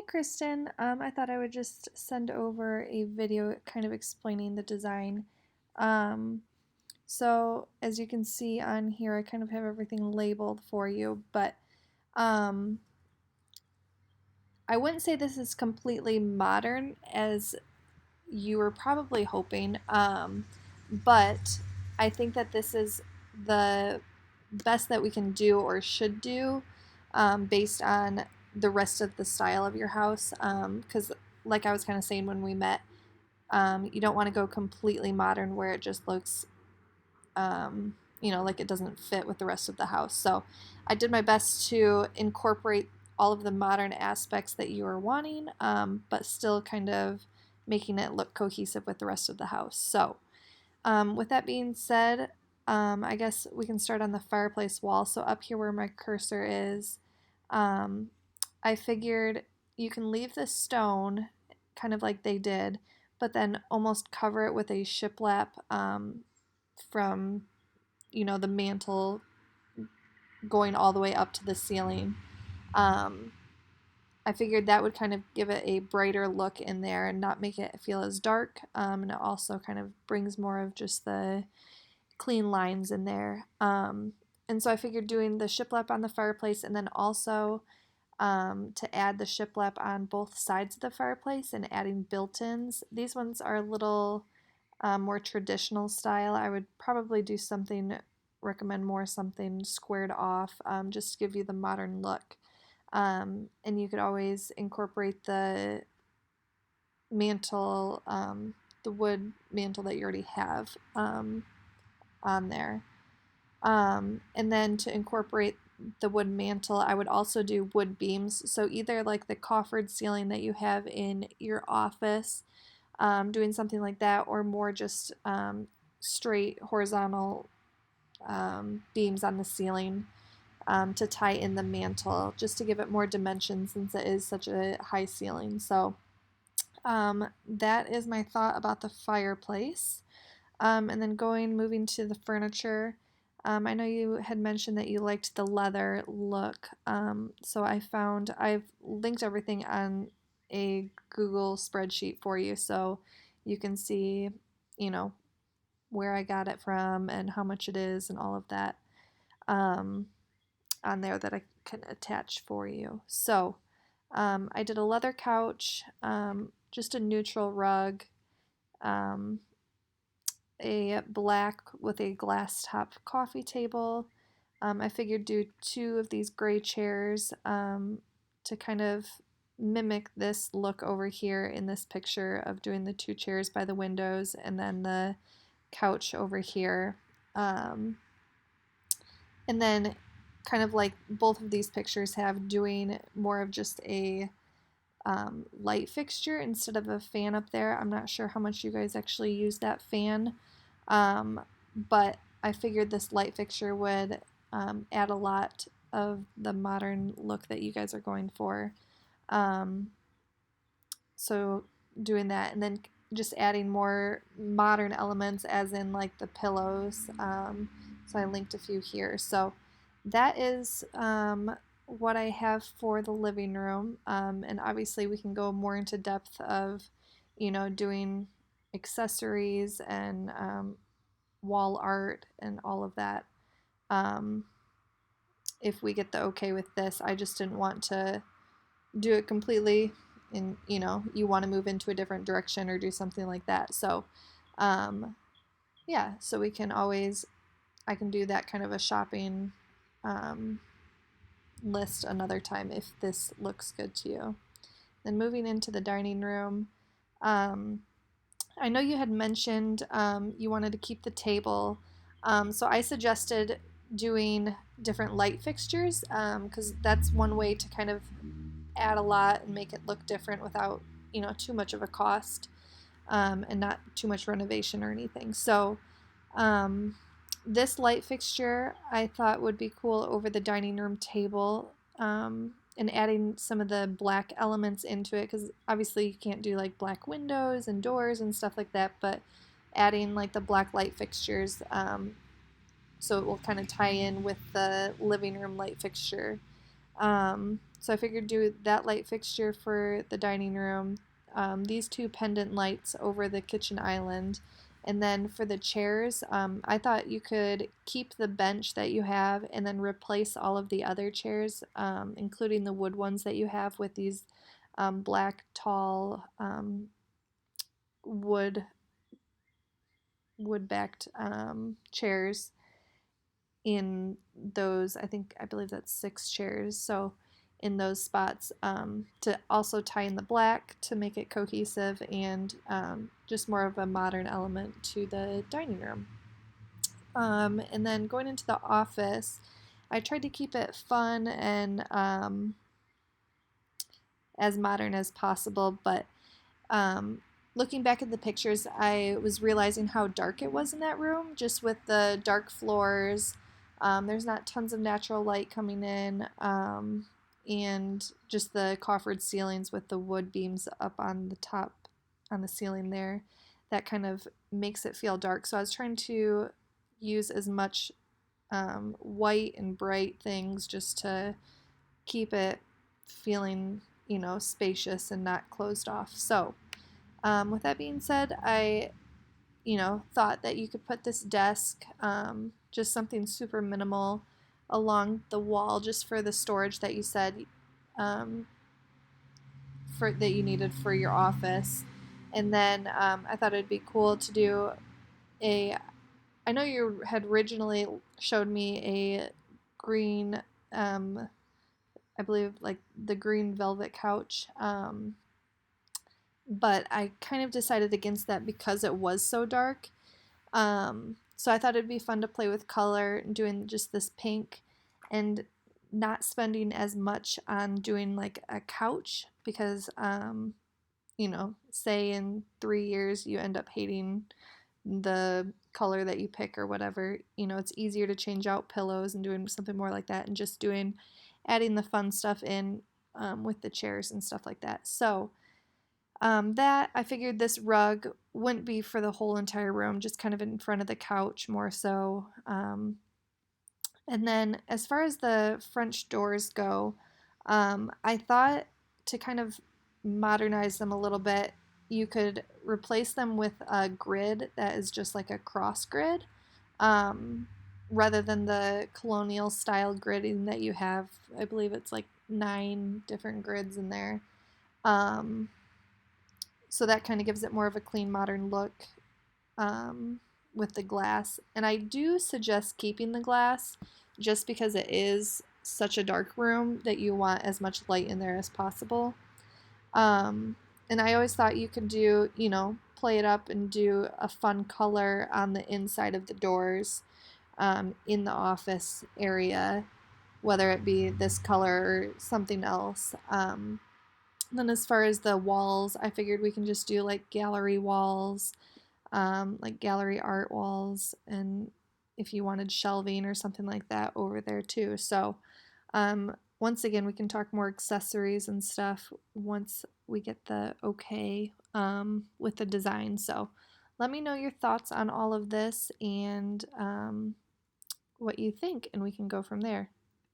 Kristen. I thought I would just send over a video kind of explaining the design. Um, so, as you can see on here, I kind of have everything labeled for you, but um, I wouldn't say this is completely modern as you were probably hoping, but I think that this is the best that we can do or should do based on the rest of the style of your house. Because, like I was kind of saying when we met, you don't want to go completely modern where it just looks, like it doesn't fit with the rest of the house. So I did my best to incorporate all of the modern aspects that you were wanting, but still kind of making it look cohesive with the rest of the house. So, with that being said, I guess we can start on the fireplace wall. So up here where my cursor is, um, I figured you can leave the stone kind of like they did, but then almost cover it with a shiplap from, the mantle going all the way up to the ceiling. Um, I figured that would kind of give it a brighter look in there and not make it feel as dark. And it also kind of brings more of just the clean lines in there. And so I figured doing the shiplap on the fireplace and then also to add the shiplap on both sides of the fireplace and adding built-ins. These ones are a little more traditional style. I would probably do recommend more something squared off, just to give you the modern look. And you could always incorporate mantle, the wood mantle that you already have on there. And then to incorporate the wood mantle, I would also do wood beams. So either like the coffered ceiling that you have in your office, doing something like that, or more just straight horizontal beams on the ceiling to tie in the mantle, just to give it more dimension since it is such a high ceiling. So that is my thought about the fireplace. And then moving to the furniture. I know you had mentioned that you liked the leather look. So I've linked everything on a Google spreadsheet for you so you can see, you know, where I got it from and how much it is and all of that um, on there that I can attach for you. So I did a leather couch, just a neutral rug, um, a black with a glass top coffee table. I figured do two of these gray chairs to kind of mimic this look over here in this picture of doing the two chairs by the windows and then the couch over here. And then kind of like both of these pictures have doing more of just a light fixture instead of a fan up there. I'm not sure how much you guys actually use that fan, but I figured this light fixture would add a lot of the modern look that you guys are going for. So doing that and then just adding more modern elements as in like the pillows. So I linked a few here. So that is what I have for the living room. And obviously we can go more into depth of, doing accessories and wall art and all of that. Um, if we get the okay with this, I just didn't want to do it completely and you want to move into a different direction or do something like that. So yeah, so I can do that kind of a shopping um, list another time if this looks good to you. Then moving into the dining room, I know you had mentioned you wanted to keep the table, so I suggested doing different light fixtures because that's one way to kind of add a lot and make it look different without too much of a cost and not too much renovation or anything. So this light fixture I thought would be cool over the dining room table, and adding some of the black elements into it because obviously you can't do like black windows and doors and stuff like that, but adding like the black light fixtures, so it will kind of tie in with the living room light fixture. So I figured do that light fixture for the dining room, these two pendant lights over the kitchen island, and then for the chairs, I thought you could keep the bench that you have and then replace all of the other chairs, including the wood ones that you have, with these black tall wood wood backed chairs in those. I believe that's 6 chairs. So in those spots, to also tie in the black to make it cohesive, and just more of a modern element to the dining room. And then going into the office, I tried to keep it fun and as modern as possible, but um, looking back at the pictures, I was realizing how dark it was in that room, just with the dark floors. There's not tons of natural light coming in, and just the coffered ceilings with the wood beams up on the top, on the ceiling there. That kind of makes it feel dark. So I was trying to use as much white and bright things just to keep it feeling, spacious and not closed off. So, with that being said, I, thought that you could put this desk, just something super minimal, along the wall just for the storage that you said, for that you needed for your office. And then I thought it'd be cool to do a. I know you had originally showed me a green, I believe like the green velvet couch. But I kind of decided against that because it was so dark. So I thought it'd be fun to play with color, doing just this pink, and not spending as much on doing like a couch because, say in 3 years you end up hating the color that you pick or whatever. It's easier to change out pillows and doing something more like that, and just adding the fun stuff in, with the chairs and stuff like that. So that I figured this rug wouldn't be for the whole entire room, just kind of in front of the couch more so. And then as far as the French doors go, I thought to kind of modernize them a little bit, you could replace them with a grid that is just like a cross grid, um, rather than the colonial style gridding that you have. I believe it's like 9 different grids in there. Um, so that kind of gives it more of a clean, modern look, with the glass. And I do suggest keeping the glass just because it is such a dark room that you want as much light in there as possible. And I always thought you could do, play it up and do a fun color on the inside of the doors, in the office area, whether it be this color or something else. Then as far as the walls, I figured we can just do like gallery walls, like gallery art walls, and if you wanted shelving or something like that over there too. So once again, we can talk more accessories and stuff once we get the okay, with the design. So let me know your thoughts on all of this and what you think, and we can go from there.